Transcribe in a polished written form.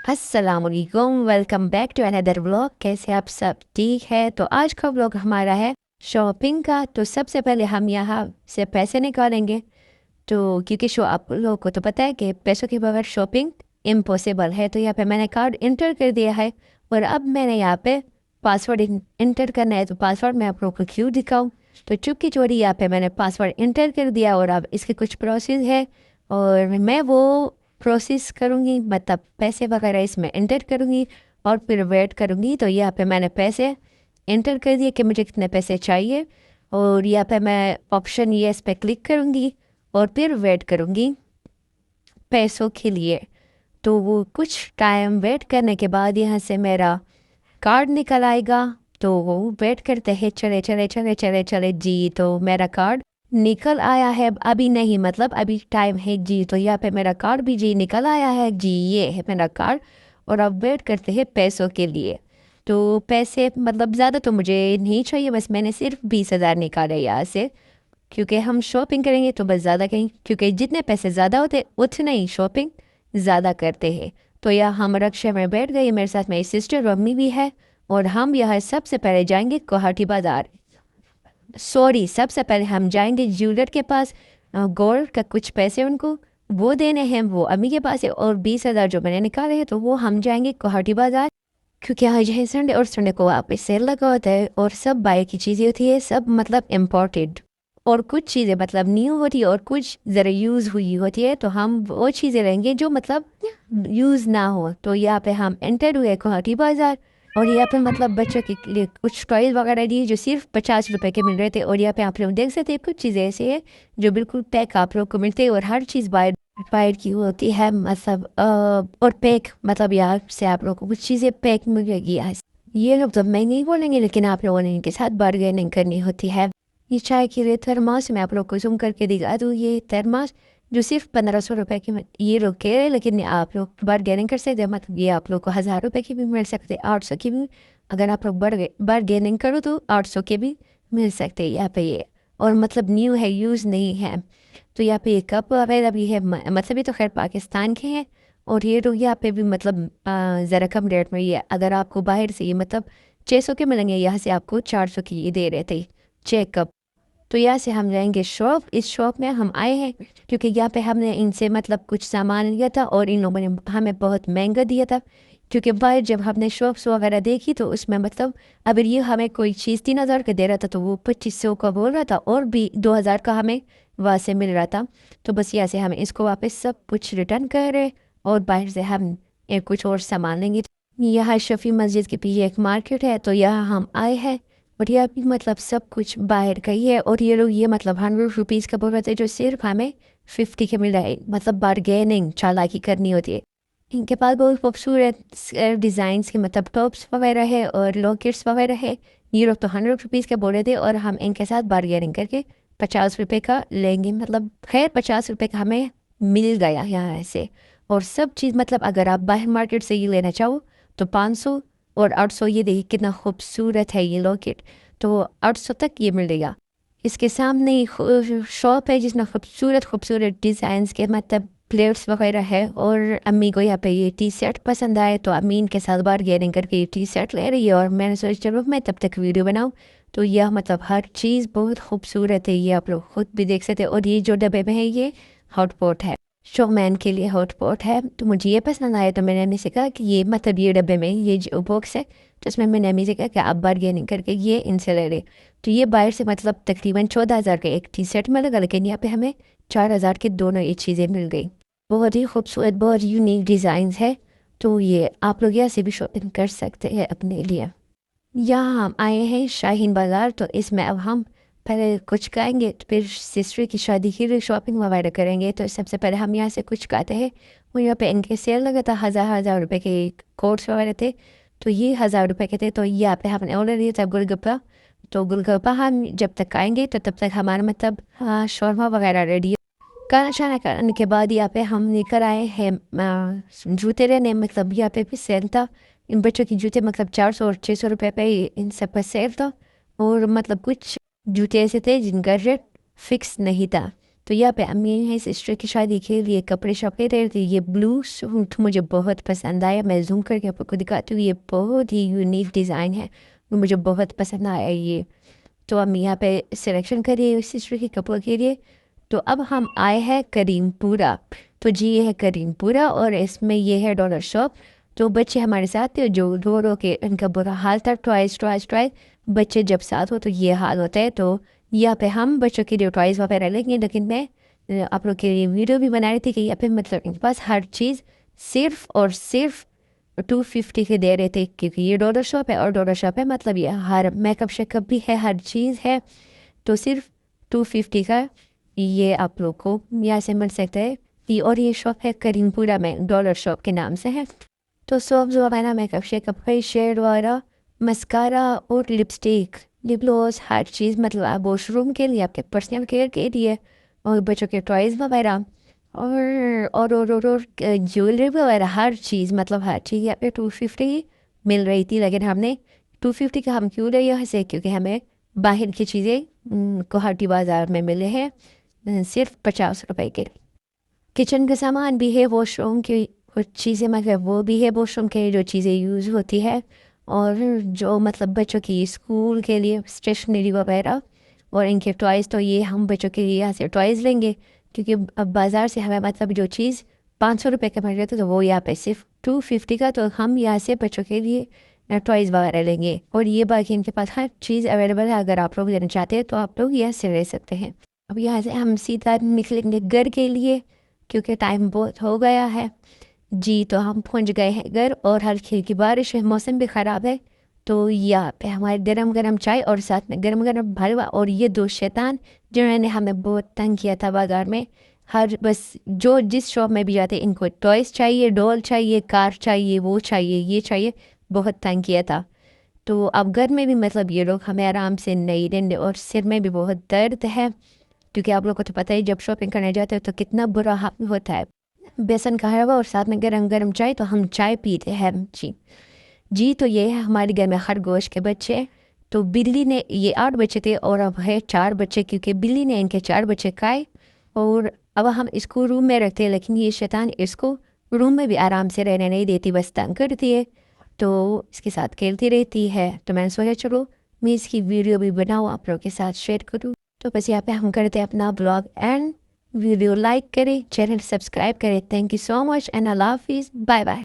अस्सलामुअलैकुम, welcome back to another vlog. कैसे आप सब ठीक है? तो आज का व्लॉग हमारा है शॉपिंग का। तो सबसे पहले हम यहाँ से पैसे निकालेंगे। तो क्योंकि शो आप लोगों को तो पता है कि पैसों के बगैर शॉपिंग इम्पॉसिबल है। तो यहाँ पे मैंने कार्ड इंटर कर दिया है और अब मैंने यहाँ पे पासवर्ड इंटर करना है। तो पासवर्ड मैं आप लोगों को क्यों दिखाऊँ? तो चुपकी चोरी यहाँ पे मैंने पासवर्ड इंटर कर दिया और अब इसके कुछ प्रोसेस है और मैं वो प्रोसेस करूँगी, मतलब पैसे वगैरह इसमें इंटर करूँगी और फिर वेट करूँगी। तो यहाँ पे मैंने पैसे इंटर कर दिए कि मुझे कितने पैसे चाहिए और यहाँ पे मैं ऑप्शन येस पे क्लिक करूँगी और फिर वेट करूँगी पैसों के लिए। तो वो कुछ टाइम वेट करने के बाद यहाँ से मेरा कार्ड निकल आएगा। तो वो वेट करते हैं, चले चले चले चले चले जी। तो मेरा कार्ड निकल आया है, अभी नहीं, मतलब अभी टाइम है जी। तो यहाँ पे मेरा कार्ड भी जी निकल आया है जी, ये है मेरा कार्ड। और अब वेट करते हैं पैसों के लिए। तो पैसे मतलब ज़्यादा तो मुझे नहीं चाहिए, बस मैंने सिर्फ 20,000 निकाले यहाँ से, क्योंकि हम शॉपिंग करेंगे तो बस ज़्यादा कहीं, क्योंकि जितने पैसे ज़्यादा होते उतने ही शॉपिंग ज़्यादा करते हैं। तो यहाँ हम रक्षा में बैठ गए, मेरे साथ मेरी सिस्टर मम्मी भी है और हम यहाँ सबसे पहले जाएंगे गुवाहाटी बाज़ार। सॉरी, सबसे पहले हम जाएंगे ज्वेलर के पास। गोल्ड का कुछ पैसे उनको वो देने हैं, वो अम्मी के पास है। और 20,000 जो मैंने निकाले हैं तो वो हम जाएंगे गुवाहाटी बाज़ार, क्योंकि आज है संडे और संडे को वहाँ पे सेल लगा होता है और सब बाय की चीज़ें होती है, सब मतलब इम्पोर्टेड। और कुछ चीज़ें मतलब न्यू होती है और कुछ ज़रा यूज़ हुई होती है। तो हम वो चीज़ें लेंगे जो मतलब यूज़ ना हो। तो यहाँ पे हम एंटर हुए गुवाहाटी बाज़ार और यहाँ पे मतलब बच्चों के लिए कुछ टॉयज वगैरह दिए जो सिर्फ 50 रुपए के मिल रहे थे। और यहाँ पे आप लोग देख सकते हैं कुछ चीज़ें ऐसे है जो बिल्कुल पैक आप लोग को मिलते हैं और हर चीज़ बाहर बाहर की होती है, मतलब और पैक, मतलब यहाँ से आप लोग को कुछ चीज़ें पैक मिलेगी यहाँ से। ये लोग तो मैं नहीं बोलेंगे, लेकिन आप लोगों ने इनके साथ बार्गेनिंग करनी होती है। ये चाय के लिए थर्मास मैं आप लोग को जूम करके दिखा दूँ। ये थर्मास जो सिर्फ 1,500 रुपए की ये लोग कह रहे हैं, लेकिन आप लोग बार्गेनिंग कर सकते हैं। मतलब ये आप लोग को 1,000 रुपए की भी मिल सकते हैं, 800 की भी। अगर आप लोग बार्गेनिंग करो तो 800 के भी मिल सकते हैं यहाँ पे ये। और मतलब न्यू है, यूज़ नहीं है। तो यहाँ पे ये कप वगैरह भी है, मतलब ये तो खैर पाकिस्तान के हैं। और ये लोग यहाँ पे भी मतलब ज़रा कम रेट में ये, अगर आपको बाहर से ये मतलब 600 के मिलेंगे, यहाँ से आपको 400 की ये दे रहे थे चेक कप। तो यहाँ से हम जाएंगे शॉप। इस शॉप में हम आए हैं क्योंकि यहाँ पे हमने इनसे मतलब कुछ सामान लिया था और इन लोगों ने हमें बहुत महंगा दिया था। क्योंकि बाहर जब हमने शॉप्स वगैरह देखी तो उसमें मतलब अगर ये हमें कोई चीज़ 3,000 का दे रहा था तो वो 2,500 का बोल रहा था और भी 2,000 का हमें वहाँ से मिल रहा था। तो बस यहाँ से हम इसको वापस सब कुछ रिटर्न कर रहे और बाहर से हम कुछ और सामान लेंगे। यहाँ शफी मस्जिद के पीछे एक मार्केट है, तो यहाँ हम आए हैं। और यहाँ भी मतलब सब कुछ बाहर का ही है। और ये लोग ये मतलब 100 रुपीज़ का बोल रहे थे जो सिर्फ हमें 50 के मिल रहा है। मतलब बार्गेनिंग चालाकी करनी होती है। इनके पास बहुत खूबसूरत डिज़ाइंस के मतलब टॉप्स वगैरह है और लॉकेट्स वगैरह है। ये लोग तो 100 रुपीज़ के बोल रहे थे और हम इनके साथ बार्गेनिंग करके 50 रुपये का लेंगे। मतलब खैर 50 रुपये का हमें मिल गया यहाँ से। और सब चीज़ मतलब अगर आप बाहर मार्केट से ये लेना चाहो तो 500 और 800। ये देखिए कितना खूबसूरत है ये लॉकेट, तो 800 तक ये मिलेगा। इसके सामने शॉप है जिसमें खूबसूरत खूबसूरत डिज़ाइंस के मतलब प्लेट्स वगैरह है। और अम्मी को यहाँ पे ये टी शर्ट पसंद आए तो अम्मी इनके साथ बार्गेनिंग करके ये टी शर्ट ले रही है। और मैंने सोचा चलो मैं तब तक वीडियो बनाऊँ। तो यह मतलब हर चीज़ बहुत खूबसूरत है, ये आप लोग खुद भी देख सकते हैं। और ये जो डब्बे में है ये हॉट पॉट है, शोमैन के लिए हॉट पॉट है। तो मुझे ये पसंद आया तो मैंने अम्मी से कहा कि ये मतलब ये डब्बे में ये जो बॉक्स है, तो उसमें मैंने अम्मी से कहा कि आप बार्गेनिंग करके ये इनसे ले रहे। तो ये बाहर से मतलब तकरीबन 14,000 का एक टी शर्ट मिलेगा, लेकिन यहाँ पे हमें 4,000 के दोनों ये चीज़ें मिल गई। बहुत ही खूबसूरत, बहुत यूनिक डिज़ाइन है। तो ये आप लोग यहाँ से भी शॉपिंग कर सकते हैं अपने लिए। यहाँ हम आए हैं शाहीन बाज़ार, तो इसमें अब हम पहले कुछ खाएंगे तो फिर सिस्टर की शादी की लिए शॉपिंग वगैरह करेंगे। तो सबसे पहले हम यहाँ से कुछ खाते हैं। वो यहाँ पे इनके सेल लगा था, 1,000 रुपए के कोट्स वगैरह थे। तो ये 1,000 रुपए के थे। तो यहाँ पे हमने ऑर्डर दिया था गोलगप्पा। तो गोलगप्पा हम जब तक खाएंगे तो तब तक हमारा मतलब शौरमा वगैरह रेडी है। खाना शाना खाने के बाद यहाँ पे हम लेकर आए हैं जूते लेने। मतलब यहाँ पे भी सेल था इन बच्चों की जूते, मतलब 400 और 600 रुपये पे इन सब पर सेल था। और मतलब कुछ जूते ऐसे थे जिनका रेट फिक्स नहीं था। तो यहाँ पे अम्मी है सिस्टर की शादी के लिए कपड़े शॉप ले रहे थे। ये ब्लू सूट मुझे बहुत पसंद आया, मैं जूम करके आपको दिखाती हूँ। ये बहुत ही यूनिक डिज़ाइन है, मुझे बहुत पसंद आया ये। तो हम यहाँ पे सिलेक्शन करिए सिस्टर के कपड़ों के लिए। तो अब हम आए हैं करीमपुरा। तो जी ये है करीमपुरा और इसमें ये है डॉलर शॉप। तो बच्चे हमारे साथ थे जो रो रो के इनका बुरा हाल था, टॉयज़ टॉयज़ टॉयज़। बच्चे जब साथ हो तो ये हाल होता है। तो यहाँ पे हम बच्चों के लिए टॉयज़ वगैरह लेंगे, लेकिन मैं आप लोग के लिए वीडियो भी बना रही थी कि यहाँ पे मतलब इनके पास हर चीज़ सिर्फ और सिर्फ 250 के दे रहे थे, क्योंकि ये डॉलर शॉप है और डॉलर शॉप है मतलब ये हर मेकअप शेकअप भी है, हर चीज़ है। तो सिर्फ 250 का ये आप लोग को यहाँ से मिल सकता है। और ये शॉप है करीमपुरा में, डॉलर शॉप के नाम से है। तो सब जो हमारा मेकअप शेकअप फेशियल वगैरह, मस्कारा और लिपस्टिक, लिप ग्लॉस, हर चीज़ मतलब आप वॉशरूम के लिए, आपके पर्सनल केयर के लिए और बच्चों के टॉयज़ वगैरह और ज्वेलरी वगैरह, हर चीज़ मतलब हर चीज़ यहाँ पे 250 मिल रही थी। लेकिन हमने 250 का हम क्यों लिए यहाँ से, क्योंकि हमें बाहर की चीज़ें गुवाहाटी बाज़ार में मिले हैं सिर्फ 50 रुपए के। किचन का सामान भी है, वॉशरूम की कुछ चीज़ें मगर वो भी है वॉशरूम के जो चीज़ें यूज़ होती है, और जो मतलब बच्चों की स्कूल के लिए स्टेशनरी वगैरह और इनके टॉयज़। तो ये हम बच्चों के लिए यहाँ से टॉयज़ लेंगे, क्योंकि अब बाज़ार से हमें मतलब जो चीज़ 500 रुपये का मिल रहा था तो वो यहाँ पे सिर्फ 250 का। तो हम यहाँ से बच्चों के लिए टॉयज़ वगैरह लेंगे। और ये बाकी इनके पास हर चीज़ अवेलेबल है, अगर आप लोग लेना चाहते हैं तो आप लोग यहाँ से ले सकते हैं। अब यहाँ से हम सीधा निकलेंगे घर के लिए, क्योंकि टाइम बहुत हो गया है जी। तो हम पहुँच गए हैं घर और हल्की हल्की बारिश है, मौसम भी ख़राब है। तो यहाँ पे हमारे गरम गरम चाय और साथ में गरम गरम हलवा। और ये दो शैतान जिन्होंने हमें बहुत तंग किया था बाजार में, हर बस जो जिस शॉप में भी जाते इनको टॉयज़ चाहिए, डॉल चाहिए, कार चाहिए, वो चाहिए, ये चाहिए, बहुत तंग किया था। तो अब घर में भी मतलब ये लोग हमें आराम से नहीं देंगे और सिर में भी बहुत दर्द है, क्योंकि आप लोग को तो पता ही जब शॉपिंग करने जाते हो तो कितना बुरा हाल होता है। बेसन का हलवा और साथ में गरम गरम चाय, तो हम चाय पीते हैं जी। तो ये है हमारे घर में खरगोश के बच्चे। तो बिल्ली ने, ये 8 बच्चे थे और अब है 4 बच्चे, क्योंकि बिल्ली ने इनके 4 बच्चे खाए। और अब हम इसको रूम में रखते हैं, लेकिन ये शैतान इसको रूम में भी आराम से रहने नहीं देती, बस तंग करती है। तो इसके साथ खेलती रहती है। तो मैंने सोचा चलो मैं इसकी वीडियो भी बनाऊँ, आप लोगों के साथ शेयर करूँ। तो बस यहाँ पे हम करते हैं अपना ब्लॉग एंड। वीडियो लाइक करें, चैनल सब्सक्राइब करें। Thank you so much and अल्लाह हाफिज़, बाय बाय।